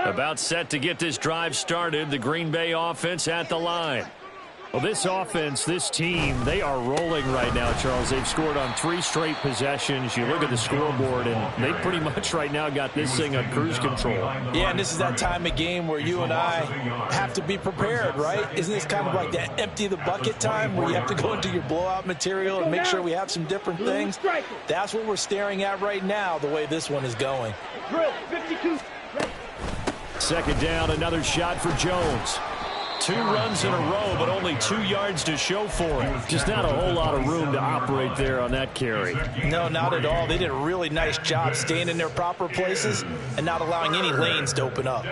About set to get this drive started. The Green Bay offense at the line. Well, this offense, this team, they are rolling right now, Charles. They've scored on 3 straight possessions. You look at the scoreboard, and they pretty much right now got this thing on cruise control. Yeah, and this is that time of game where you and I have to be prepared, right? Isn't this kind of like that empty the bucket time where you have to go into your blowout material and make sure we have some different things? That's what we're staring at right now, the way this one is going. 2nd down, another shot for Jones. 2 runs in a row, but only 2 yards to show for it. Just not a whole lot of room to operate there on that carry. No, not at all. They did a really nice job staying in their proper places and not allowing any lanes to open up.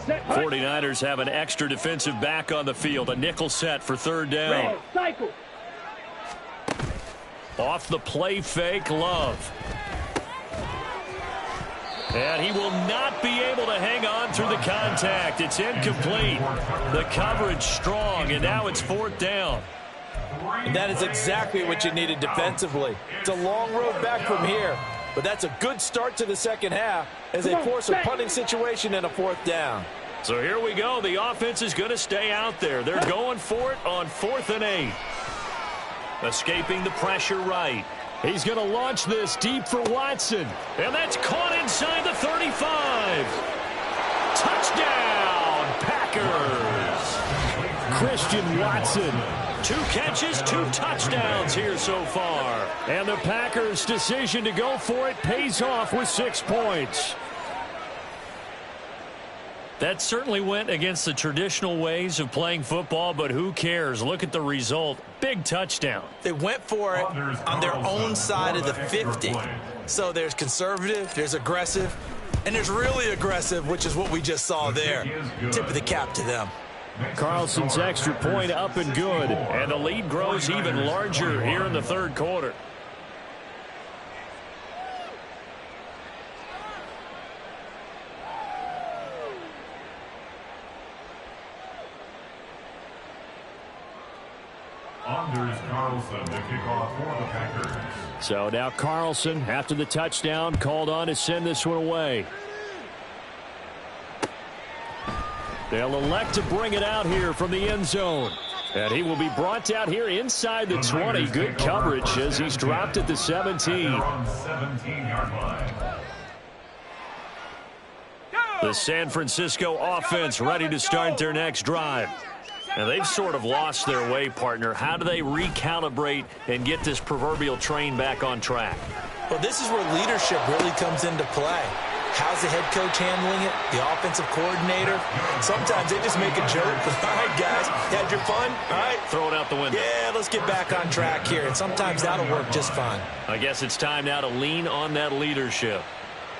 49ers have an extra defensive back on the field. A nickel set for 3rd down. Off the play fake, Love. And he will not be able to hang on through the contact. It's incomplete. The coverage strong, and now it's 4th down. And that is exactly what you needed defensively. It's a long road back from here, but that's a good start to the second half as they force a punting situation and a 4th down. So here we go. The offense is going to stay out there. They're going for it on 4th and 8. Escaping the pressure right. He's going to launch this deep for Watson. And that's caught inside the 35. Touchdown, Packers. Christian Watson. 2 catches, 2 touchdowns here so far. And the Packers' decision to go for it pays off with 6 points. That certainly went against the traditional ways of playing football, but who cares? Look at the result. Big touchdown. They went for it on their own side of the 50. So there's conservative, there's aggressive, and there's really aggressive, which is what we just saw there. Tip of the cap to them. Carlson's extra point up and good. And the lead grows even larger here in the 3rd quarter. Carlson to kick off for the Packers. So now Carlson, after the touchdown, called on to send this one away. They'll elect to bring it out here from the end zone. And he will be brought out here inside the 20. Good coverage as he's dropped at the 17. The San Francisco offense ready to start their next drive. Now, they've sort of lost their way, partner. How do they recalibrate and get this proverbial train back on track? Well, this is where leadership really comes into play. How's the head coach handling it? The offensive coordinator? Sometimes they just make a joke. All right, guys, had your fun? All right. Throw it out the window. Yeah, let's get back on track here. And sometimes that'll work just fine. I guess it's time now to lean on that leadership.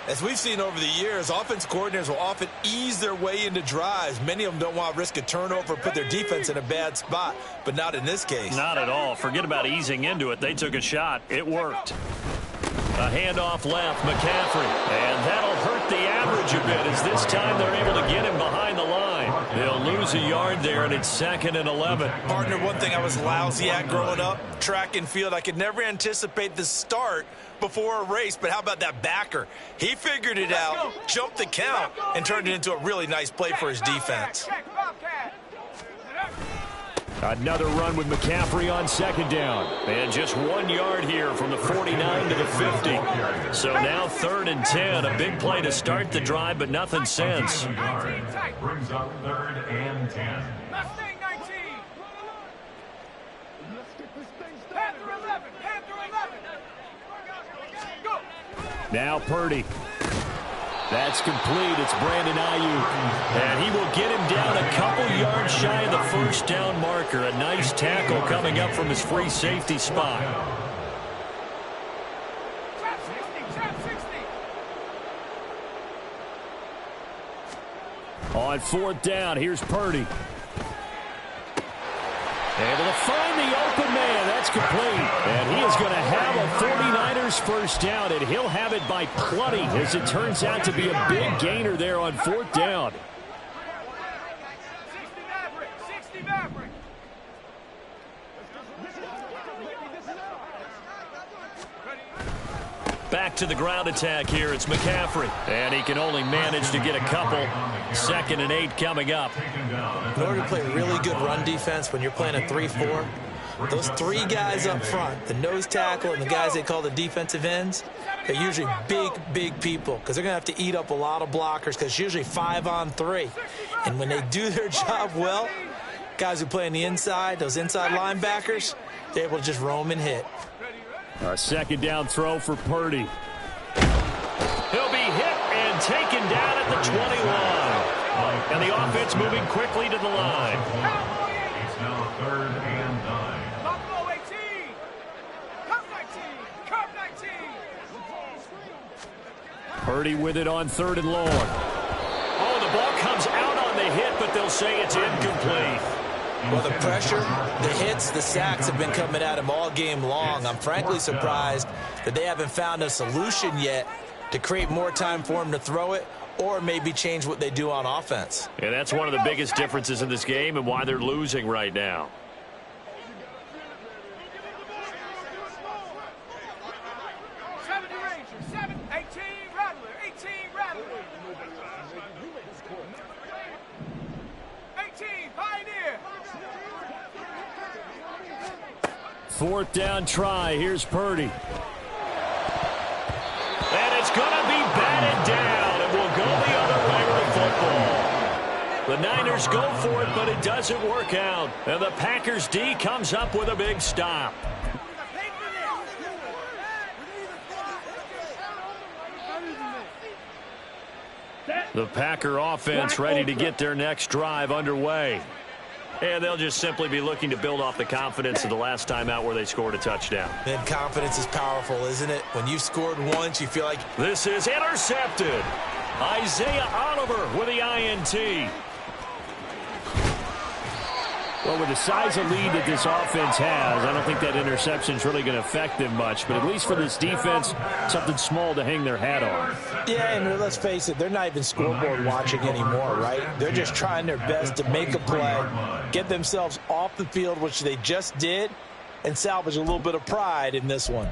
As we've seen over the years, offense coordinators will often ease their way into drives. Many of them don't want to risk a turnover or put their defense in a bad spot, but not in this case. Not at all. Forget about easing into it. They took a shot. It worked. A handoff left, McCaffrey. And that'll hurt the average a bit as this time they're able to get him behind the line. They'll lose a yard there, and it's 2nd and 11. Partner, one thing I was lousy at growing up, track and field, I could never anticipate the start before a race, but how about that backer? He figured it out, jumped the count, and turned it into a really nice play for his defense. Another run with McCaffrey on 2nd down. And just 1 yard here from the 49 to the 50. So now 3rd and 10. A big play to start the drive, but nothing since. Brings up 3rd and 10. Now Purdy. That's complete. It's Brandon Ayuk. And he will get him down a couple yards shy of the 1st down marker. A nice tackle coming up from his free safety spot. On 4th down, here's Purdy. Able to find the open man. That's complete. And he is going to have a 49ers first down, and he'll have it by plenty as it turns out to be a big gainer there on 4th down. Back to the ground attack here. It's McCaffrey. And he can only manage to get a couple. 2nd and 8 coming up. In order to play really good run defense when you're playing a 3-4, those 3 guys up front, the nose tackle and the guys they call the defensive ends, they're usually big people because they're going to have to eat up a lot of blockers because it's usually 5-on-3. And when they do their job well, guys who play on the inside, those inside linebackers, they're able to just roam and hit. A 2nd down throw for Purdy. He'll be hit and taken down at the 21. And the offense moving quickly to the line. It's now 3rd and 9. Buffalo 18. Cup 19. Cup 19. Purdy with it on 3rd and long. Oh, the ball comes out on the hit, but they'll say it's incomplete. Well, the pressure, the hits, the sacks have been coming at him all game long. I'm frankly surprised that they haven't found a solution yet to create more time for him to throw it or maybe change what they do on offense. And that's one of the biggest differences in this game and why they're losing right now. Fourth down try. Here's Purdy. And it's going to be batted down. It will go the other way with the football. The Niners go for it, but it doesn't work out. And the Packers D comes up with a big stop. The Packer offense ready to get their next drive underway. And they'll just simply be looking to build off the confidence of the last time out where they scored a touchdown. And confidence is powerful, isn't it? When you've scored once, you feel like... This is intercepted. Isaiah Oliver with the INT. Well, with the size of lead that this offense has, I don't think that interception is really going to affect them much. But at least for this defense, something small to hang their hat on. Yeah, and let's face it, they're not even scoreboard watching anymore, right? They're just trying their best to make a play, get themselves off the field, which they just did, and salvage a little bit of pride in this one.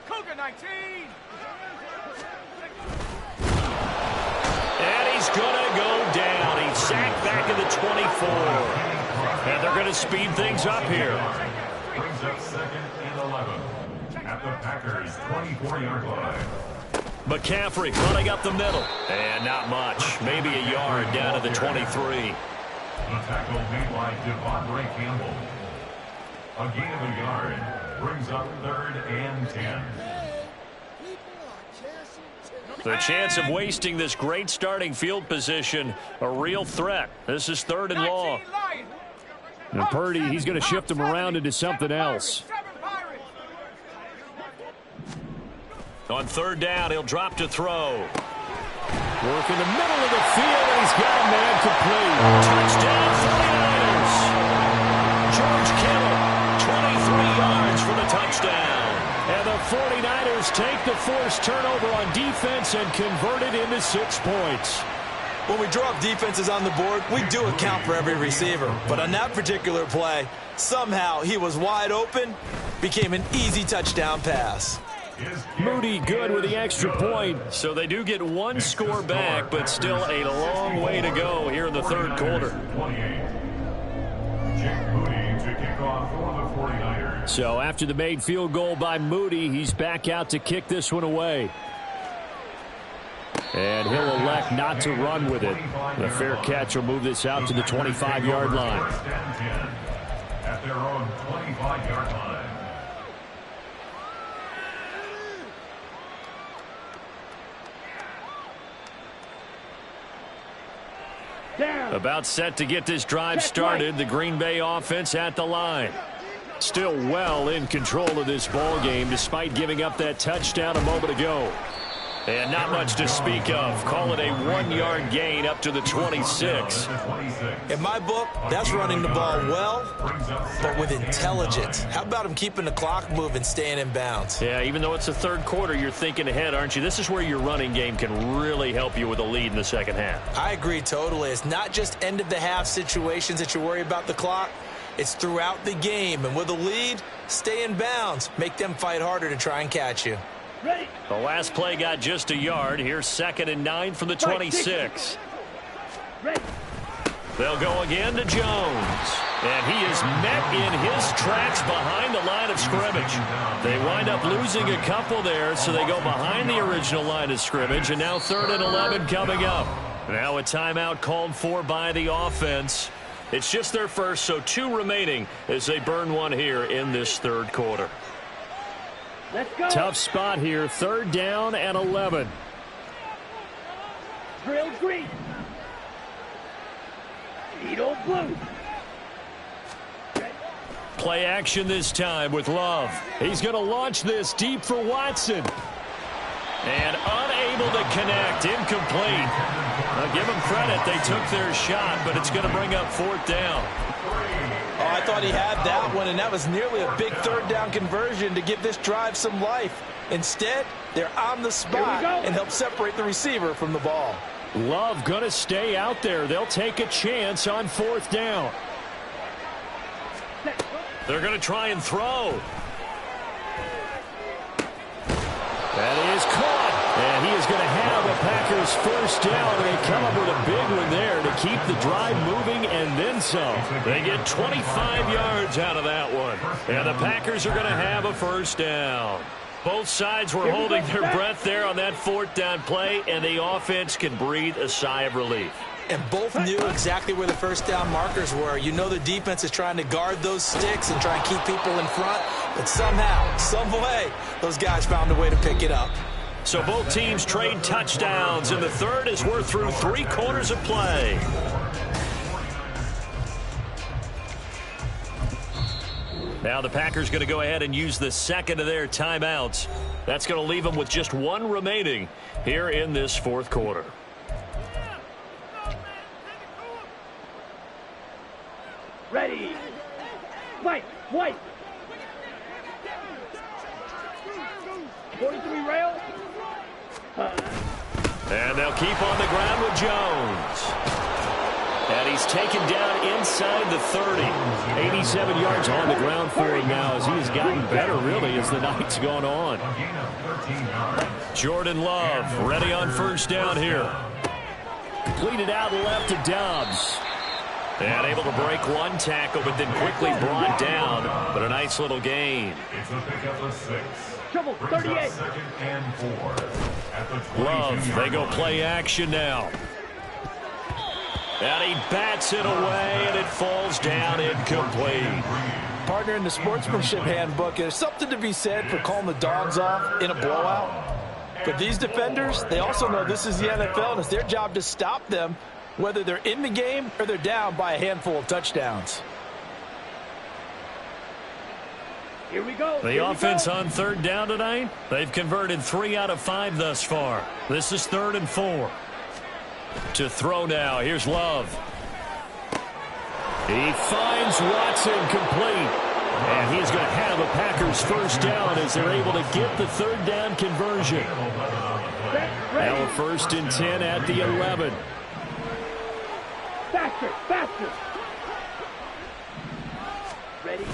Cougar 19. And he's going to go down. He's sacked back at the 24. And they're going to speed things up here. Brings up 2nd and 11 at the Packers' 24-yard line. McCaffrey running up the middle. And not much. Maybe a yard down to the 23. The tackle made by Devondre Campbell. A gain of a yard brings up 3rd and 10. The chance of wasting this great starting field position, a real threat. This is 3rd and long. And Purdy, he's going to shift him around into something else. On 3rd down, he'll drop to throw. Work in the middle of the field, and he's got a man complete. Touchdown, 49ers. George Kittle, 23 yards for the touchdown. And the 49ers take the forced turnover on defense and convert it into 6 points. When we draw up defenses on the board, we do account for every receiver. But on that particular play, somehow he was wide open, became an easy touchdown pass. Moody good with the extra point. So they do get one score back, but still a long way to go here in the 3rd quarter. So after the made field goal by Moody, he's back out to kick this one away. And he'll elect not to run with it. The fair catch will move this out to the 25-yard line. At their own 25-yard line. About set to get this drive started. The Green Bay offense at the line. Still well in control of this ball game despite giving up that touchdown a moment ago. And not much to speak of. Call it a 1-yard gain up to the 26. In my book, that's running the ball well, but with intelligence. How about him keeping the clock moving, staying in bounds? Yeah, even though it's the 3rd quarter, you're thinking ahead, aren't you? This is where your running game can really help you with a lead in the 2nd half. I agree totally. It's not just end-of-the-half situations that you worry about the clock. It's throughout the game, and with a lead, stay in bounds. Make them fight harder to try and catch you. Ready. The last play got just a yard. Here's 2nd and 9 from the 26. Ready. They'll go again to Jones. And he is met in his tracks behind the line of scrimmage. They wind up losing a couple there, so they go behind the original line of scrimmage. And now 3rd and 11 coming up. Now a timeout called for by the offense. It's just their first, so 2 remaining as they burn one here in this 3rd quarter. Let's go. Tough spot here, 3rd down and 11. Drill green. Needle blue. Play action this time with Love. He's going to launch this deep for Watson. And unable to connect, incomplete. Now give them credit, they took their shot, but it's going to bring up 4th down. Oh, I thought he had that one, and that was nearly a big 3rd down conversion to give this drive some life. Instead, they're on the spot and help separate the receiver from the ball. Love going to stay out there. They'll take a chance on 4th down. They're going to try and throw. That is caught. And he is going to have a Packers 1st down. And they come up with a big one there to keep the drive moving and then some. They get 25 yards out of that one. And the Packers are going to have a 1st down. Both sides were holding their breath there on that 4th down play, and the offense can breathe a sigh of relief. And both knew exactly where the 1st down markers were. You know the defense is trying to guard those sticks and try and keep people in front. But somehow, some way, those guys found a way to pick it up. So both teams trade touchdowns, and the 3rd as we're through 3 quarters of play. Now the Packers going to go ahead and use the 2nd of their timeouts. That's going to leave them with just 1 remaining here in this 4th quarter. Ready. White. 43 rail. And they'll keep on the ground with Jones. And he's taken down inside the 30. 87 yards on the ground for him now as he's gotten better, really, as the night's gone on. Jordan Love ready on 1st down here. Completed out left to Dobbs. And able to break 1 tackle, but then quickly brought down. But a nice little gain. It's a pickup of 6. Trouble, 38. 2nd and 4. At the Love, they go play action now. And he bats it away, and it falls down incomplete. Partner, in the sportsmanship handbook, there's something to be said for calling the dogs off in a blowout. But these defenders, they also know this is the NFL, and it's their job to stop them, whether they're in the game or they're down by a handful of touchdowns. Here we go. The offense on 3rd down tonight, they've converted 3 out of 5 thus far. This is 3rd and 4. To throw now, here's Love. He finds Watson complete. And he's going to have a Packers 1st down as they're able to get the 3rd down conversion. Now a 1st and 10 at the 11. Faster. Ready.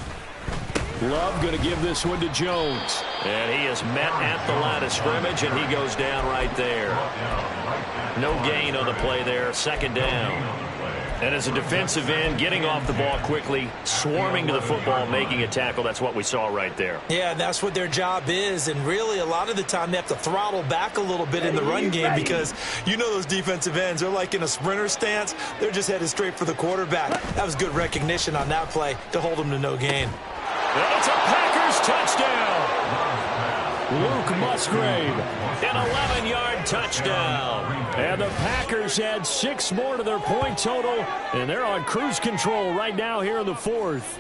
Love going to give this one to Jones. And he is met at the line of scrimmage, and he goes down right there. No gain on the play there, 2nd down. And as a defensive end, getting off the ball quickly, swarming to the football, making a tackle, that's what we saw right there. Yeah, that's what their job is, and really a lot of the time they have to throttle back a little bit in the run game because you know those defensive ends, they're like in a sprinter stance. They're just headed straight for the quarterback. That was good recognition on that play to hold them to no gain. And it's a Packers touchdown. Luke Musgrave, an 11-yard touchdown. And the Packers add 6 more to their point total, and they're on cruise control right now here in the 4th.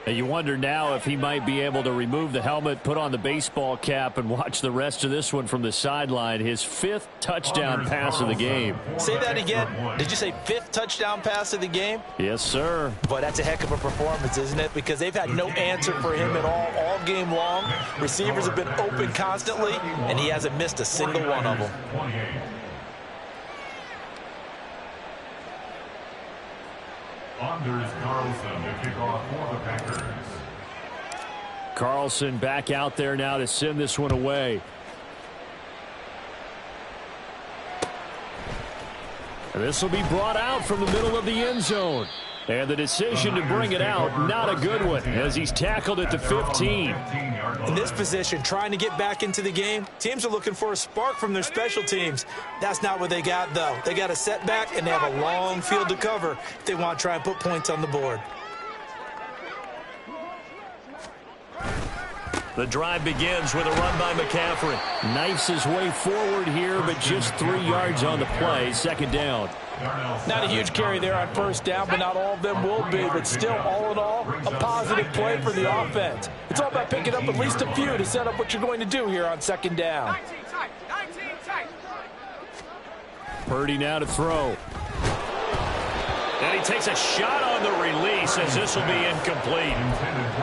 And you wonder now if he might be able to remove the helmet, put on the baseball cap, and watch the rest of this one from the sideline. His 5th touchdown pass of the game. Say that again. Did you say 5th touchdown pass of the game? Yes, sir. Boy, that's a heck of a performance, isn't it? Because they've had no answer for him at all game long. Receivers have been open constantly, and he hasn't missed a single one of them. Anders Carlson to kick off for the Packers. Carlson back out there now to send this one away. And this will be brought out from the middle of the end zone. And the decision to bring it out, not a good one, as he's tackled at the 15. In this position, trying to get back into the game, teams are looking for a spark from their special teams. That's not what they got, though. They got a setback, and they have a long field to cover if they want to try and put points on the board. The drive begins with a run by McCaffrey. Knifes his way forward here, but just 3 yards on the play. Second down. Not a huge carry there on first down, but not all of them will be. But still, all in all, a positive play for the offense. It's all about picking up at least a few to set up what you're going to do here on second down. 19 tight. Purdy now to throw. And he takes a shot on the release as this will be incomplete.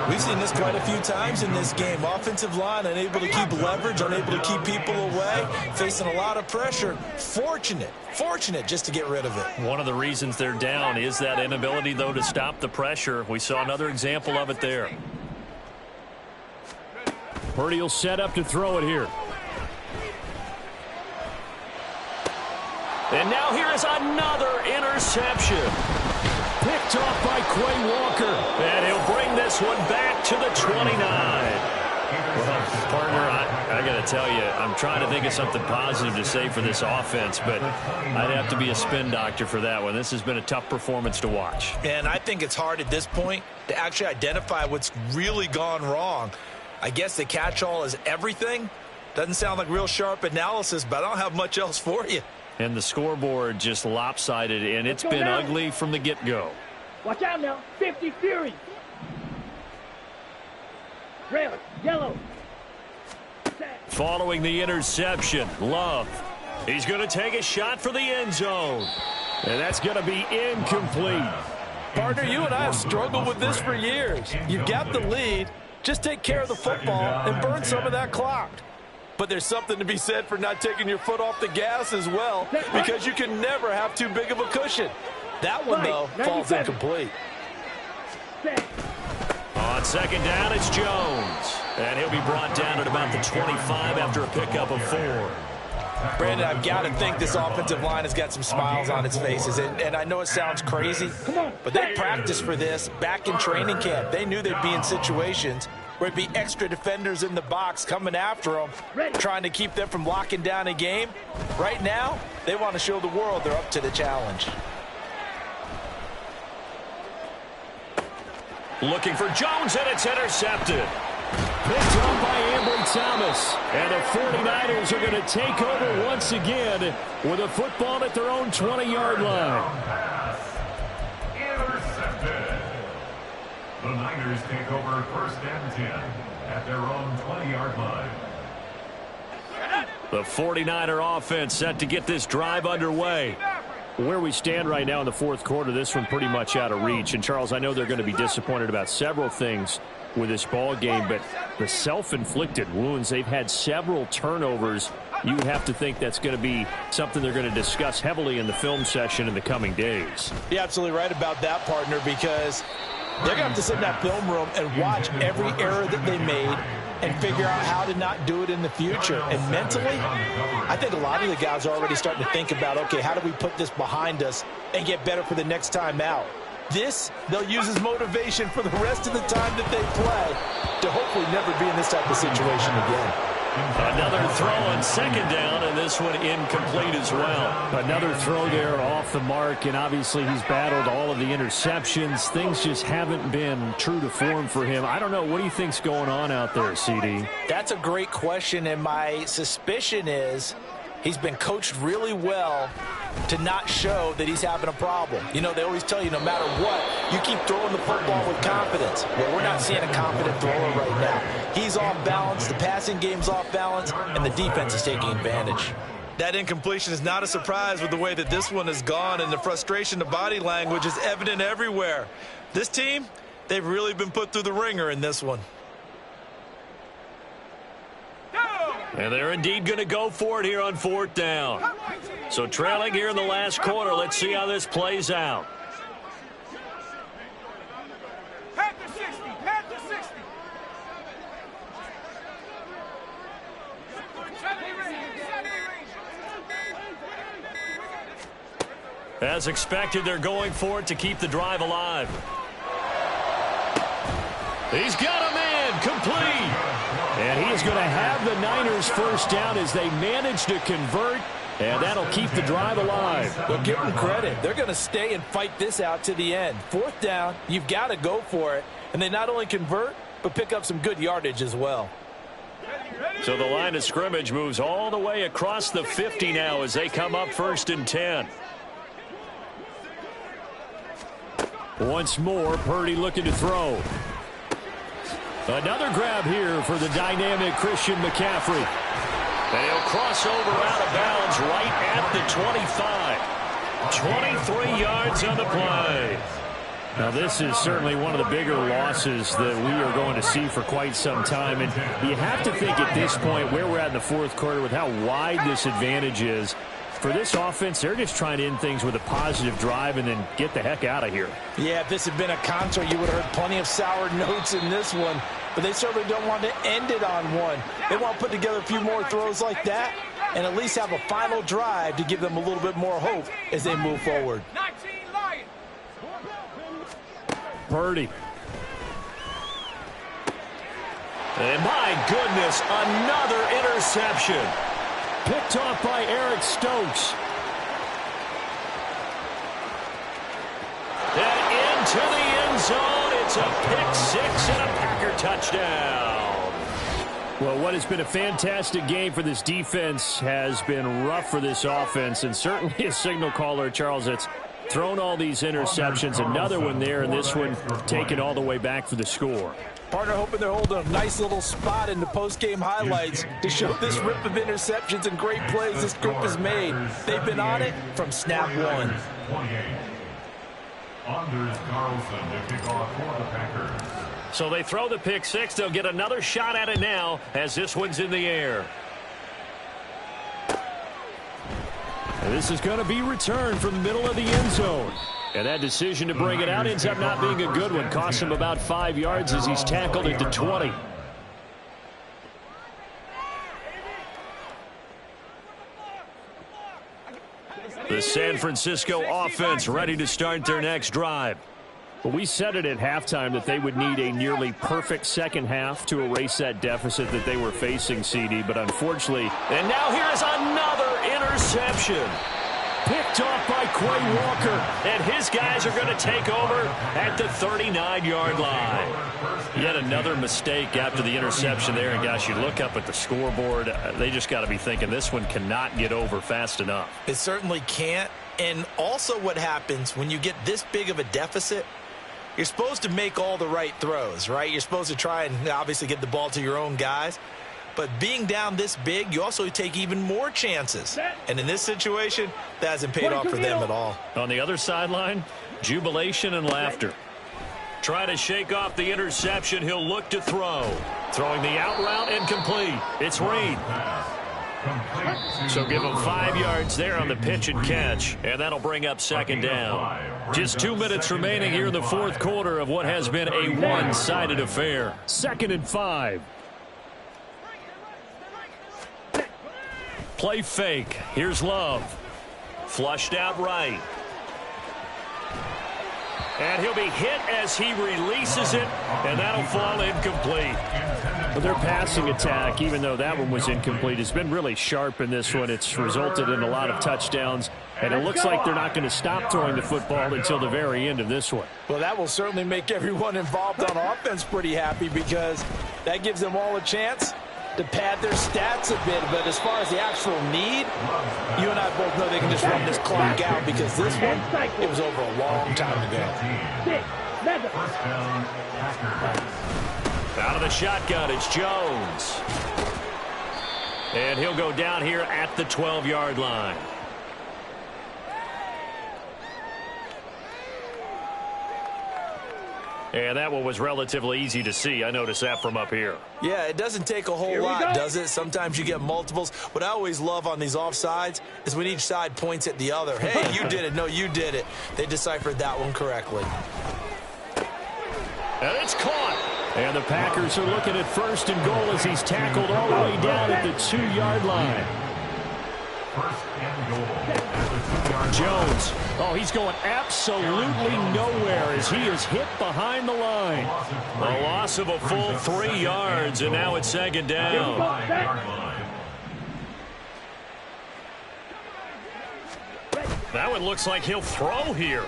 We've seen this quite a few times in this game. Offensive line unable to keep leverage, unable to keep people away, facing a lot of pressure. Fortunate just to get rid of it. One of the reasons they're down is that inability, though, to stop the pressure. We saw another example of it there. Purdy will set up to throw it here. And now here is another interception. Picked off by Quay Walker. And he'll bring this one back to the 29. Well, partner, I got to tell you, I'm trying to think of something positive to say for this offense, but I'd have to be a spin doctor for that one. This has been a tough performance to watch. And I think it's hard at this point to actually identify what's really gone wrong. I guess the catch-all is everything. Doesn't sound like real sharp analysis, but I don't have much else for you. And the scoreboard just lopsided, and it's been ugly from the get-go. Watch out now. 50 Fury. Red, yellow. Following the interception, Love. He's going to take a shot for the end zone. And that's going to be incomplete. Partner, you and I have struggled with this for years. You've got the lead. Just take care of the football and burn some of that clock. But there's something to be said for not taking your foot off the gas as well, because you can never have too big of a cushion. That one, though, falls incomplete. On second down, it's Jones. And he'll be brought down at about the 25 after a pickup of 4. Brandon, I've got to think this offensive line has got some smiles on its faces. And I know it sounds crazy, but they practiced for this back in training camp. They knew they'd be in situations where it'd be extra defenders in the box coming after them, trying to keep them from locking down a game. Right now, they want to show the world they're up to the challenge. Looking for Jones, and it's intercepted. Picked up by Ambry Thomas. And the 49ers are going to take over once again with a football at their own 20-yard line. Intercepted. The Niners take over first and 10 at their own 20-yard line. The 49er offense set to get this drive underway. Where we stand right now in the fourth quarter, this one pretty much out of reach. And, Charles, I know they're going to be disappointed about several things with this ball game, but the self-inflicted wounds, they've had several turnovers. You would have to think that's going to be something they're going to discuss heavily in the film session in the coming days. You're absolutely right about that, partner, because they're going to have to sit in that film room and watch every error that they made and figure out how to not do it in the future. And mentally, I think a lot of the guys are already starting to think about, okay, how do we put this behind us and get better for the next time out? This, they'll use as motivation for the rest of the time that they play to hopefully never be in this type of situation again. Another throw on second down, and this one incomplete as well. Another throw there off the mark, and obviously he's battled all of the interceptions. Things just haven't been true to form for him. I don't know. What do you think's going on out there, CD? That's a great question, and my suspicion is he's been coached really well to not show that he's having a problem. You know, they always tell you no matter what, you keep throwing the football with confidence. Well, we're not seeing a confident thrower right now. He's off balance, the passing game's off balance, and the defense is taking advantage. That incompletion is not a surprise with the way that this one has gone, and the frustration, the body language is evident everywhere. This team, they've really been put through the ringer in this one. And they're indeed going to go for it here on fourth down. So trailing here in the last quarter, let's see how this plays out. As expected, they're going for it to keep the drive alive. He's got a man, complete. And he is going to have the Niners first down as they manage to convert, and that'll keep the drive alive. Well, give them credit. They're going to stay and fight this out to the end. Fourth down, you've got to go for it. And they not only convert, but pick up some good yardage as well. So the line of scrimmage moves all the way across the 50 now as they come up 1st and 10. Once more, Purdy looking to throw. Another grab here for the dynamic Christian McCaffrey. And he'll cross over out of bounds right at the 25. 23 yards on the play. Now, this is certainly one of the bigger losses that we are going to see for quite some time. And you have to think at this point where we're at in the fourth quarter with how wide this advantage is. For this offense, they're just trying to end things with a positive drive and then get the heck out of here. Yeah, if this had been a concert, you would have heard plenty of sour notes in this one. But they certainly don't want to end it on one. They want to put together a few more throws like that and at least have a final drive to give them a little bit more hope as they move forward. Purdy. And my goodness, another interception. Picked off by Eric Stokes. And into the end zone. It's a pick six and a Packer touchdown. Well, what has been a fantastic game for this defense has been rough for this offense, and certainly a signal caller, Charles, that's thrown all these interceptions. Another one there, and this one taken all the way back for the score. Partner hoping they're holding a nice little spot in the post-game highlights to show this rip of interceptions and great plays this group has made. They've been on it from snap one. Anders Carlson to kick off for the Packers. So they throw the pick six. They'll get another shot at it now as this one's in the air. And this is going to be returned from the middle of the end zone. And that decision to bring it out ends up not being a good one. Costs him about 5 yards as he's tackled at the 20. The San Francisco offense ready to start their next drive. But we said it at halftime that they would need a nearly perfect second half to erase that deficit that they were facing, CD. But unfortunately, and now here's another interception. Picked off by Quay Walker, and his guys are going to take over at the 39-yard line. Yet another mistake after the interception there, and gosh, you look up at the scoreboard, they just got to be thinking this one cannot get over fast enough. It certainly can't, and also what happens when you get this big of a deficit, you're supposed to make all the right throws, right? You're supposed to try and obviously get the ball to your own guys. But being down this big, you also take even more chances. And in this situation, that hasn't paid off for them at all. On the other sideline, jubilation and laughter. Trying to shake off the interception. He'll look to throw. Throwing the out route incomplete. It's Reed. So give him 5 yards there on the pitch and catch. And that'll bring up second down. Just 2 minutes remaining here in the fourth quarter of what has been a one-sided affair. 2nd and 5. Play fake. Here's Love. Flushed out right. And he'll be hit as he releases it, and that'll fall incomplete. But their passing attack, even though that one was incomplete, has been really sharp in this one. It's resulted in a lot of touchdowns, and it looks like they're not going to stop throwing the football until the very end of this one. Well, that will certainly make everyone involved on offense pretty happy because that gives them all a chance to pad their stats a bit. But as far as the actual need, you and I both know they can just run this clock out because this one, it was over a long time ago. Out of the shotgun, it's Jones. And he'll go down here at the 12-yard line. And that one was relatively easy to see. I noticed that from up here. Yeah, it doesn't take a whole lot, does it? Sometimes you get multiples. What I always love on these offsides is when each side points at the other. Hey, you did it. No, you did it. They deciphered that one correctly. And it's caught. And the Packers are looking at 1st and goal as he's tackled all the way down at the 2-yard line. First and goal at the 2-yard line. Jones. Oh, he's going absolutely nowhere as he is hit behind the line. A loss of a full 3 yards, and now it's second down. 5-yard line. That one looks like he'll throw here.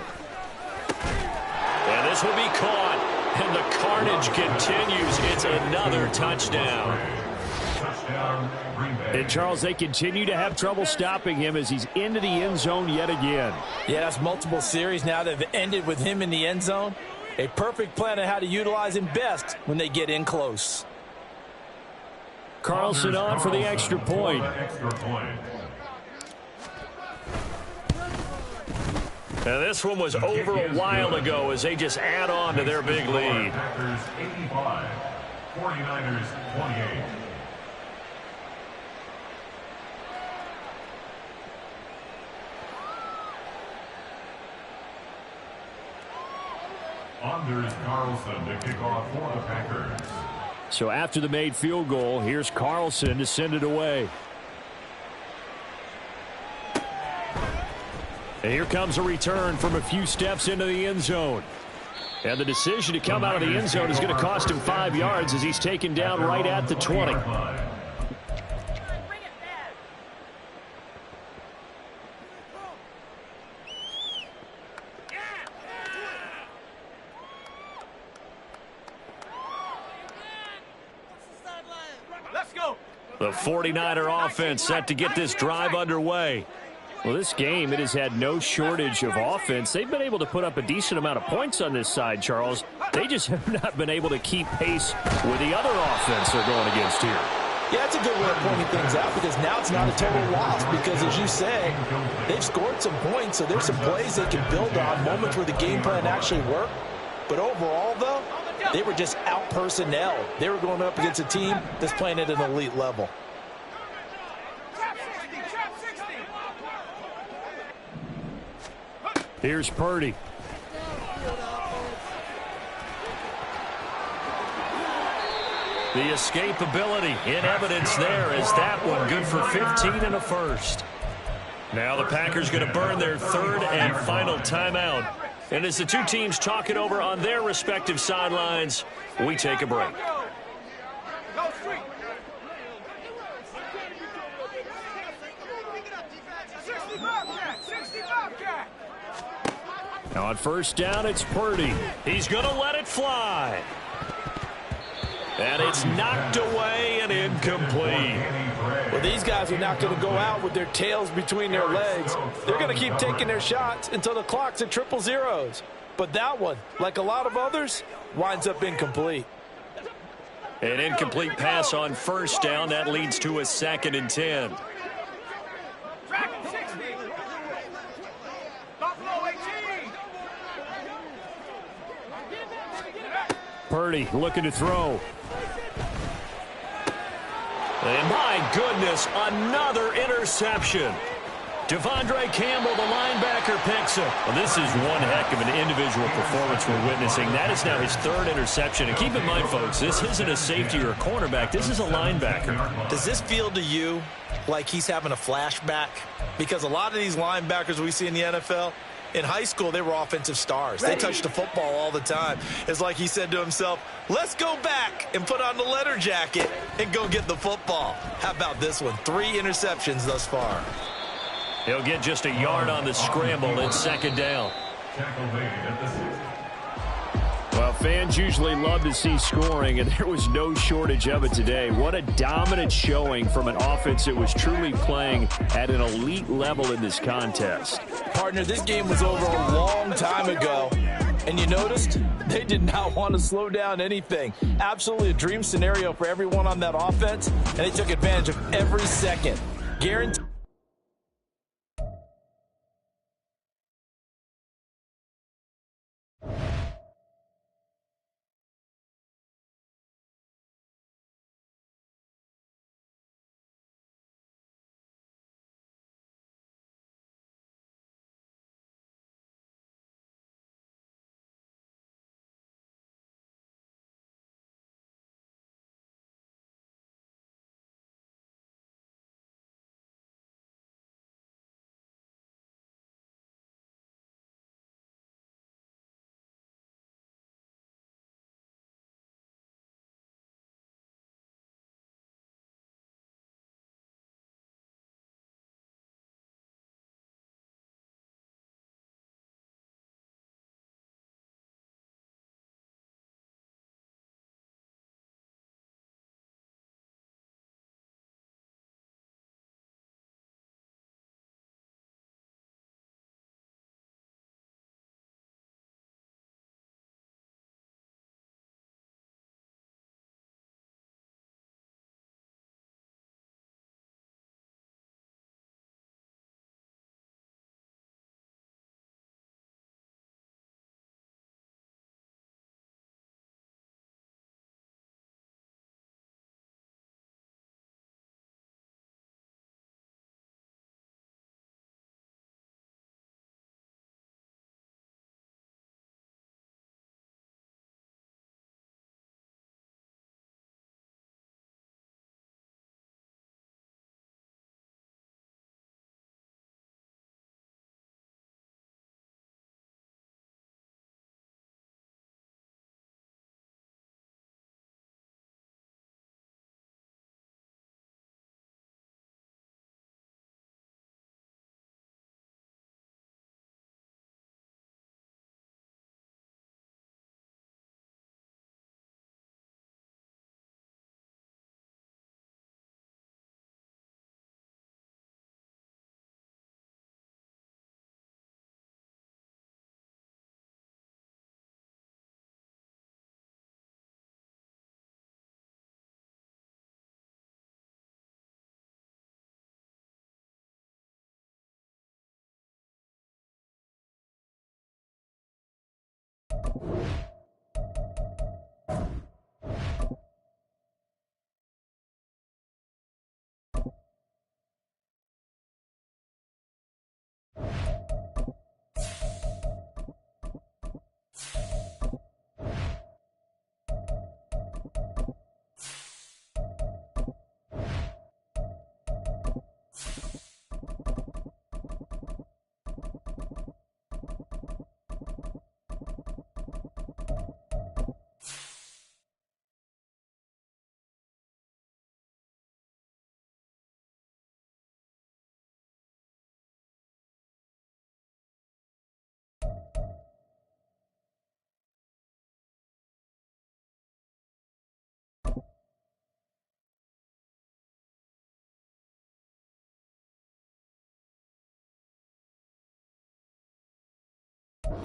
And this will be caught. And the carnage continues. It's another touchdown. Touchdown, Green Bay. And, Charles, they continue to have trouble stopping him as he's into the end zone yet again. Yeah, that's multiple series now that have ended with him in the end zone. A perfect plan on how to utilize him best when they get in close. Carlson on for the extra point. Now, this one was over a while ago as they just add on to their big lead. Packers 85, 49ers 28. Anders Carlson to kick off for the Packers. So after the made field goal, here's Carlson to send it away. And here comes a return from a few steps into the end zone. And the decision to come out of the end zone is going to cost him 5 yards as he's taken down right at the 20. Let's go. The 49er offense set to get this drive underway. Well, this game, it has had no shortage of offense. They've been able to put up a decent amount of points on this side, Charles. They just have not been able to keep pace with the other offense they're going against here. Yeah, that's a good way of pointing things out because now it's not a total loss because, as you said, they've scored some points, so there's some plays they can build on, moments where the game plan actually worked. But overall, though, they were just out-personnel. They were going up against a team that's playing at an elite level. Here's Purdy. The escapability in evidence there is that one good for 15 and a first. Now the Packers going to burn their third and final timeout. And as the two teams talk it over on their respective sidelines, we take a break. Go street. 65 cat. 65 cat. Now on first down, it's Purdy. He's going to let it fly. And it's knocked away and incomplete. Well, these guys are not going to go out with their tails between their legs. They're going to keep taking their shots until the clock's at 000. But that one, like a lot of others, winds up incomplete. An incomplete pass on first down. That leads to a 2nd and 10. Dragon 60. Buffalo 18. Purdy looking to throw. And my goodness, another interception. Devondre Campbell, the linebacker, picks it. Well, this is one heck of an individual performance we're witnessing. That is now his 3rd interception. And keep in mind, folks, this isn't a safety or a cornerback. This is a linebacker. Does this feel to you like he's having a flashback? Because a lot of these linebackers we see in the NFL, in high school, they were offensive stars. They touched the football all the time. It's like he said to himself, let's go back and put on the leather jacket and go get the football. How about this one? 3 interceptions thus far. He'll get just a yard on the scramble. It's 2nd down. Tackle made at the 60. Well, fans usually love to see scoring, and there was no shortage of it today. What a dominant showing from an offense that was truly playing at an elite level in this contest. Partner, this game was over a long time ago, and you noticed they did not want to slow down anything. Absolutely a dream scenario for everyone on that offense, and they took advantage of every second. Guaranteed.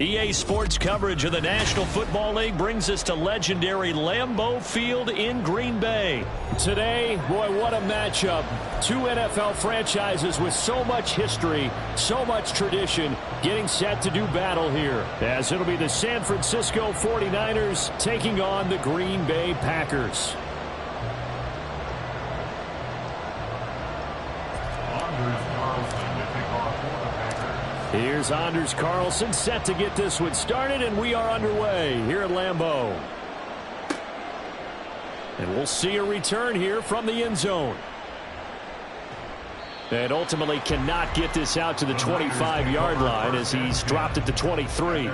EA Sports coverage of the National Football League brings us to legendary Lambeau Field in Green Bay. Today, boy, what a matchup. Two NFL franchises with so much history, so much tradition, getting set to do battle here. As it'll be the San Francisco 49ers taking on the Green Bay Packers. Here's Anders Carlson set to get this one started, and we are underway here at Lambeau. And we'll see a return here from the end zone. And ultimately cannot get this out to the 25-yard line as he's dropped at the 23.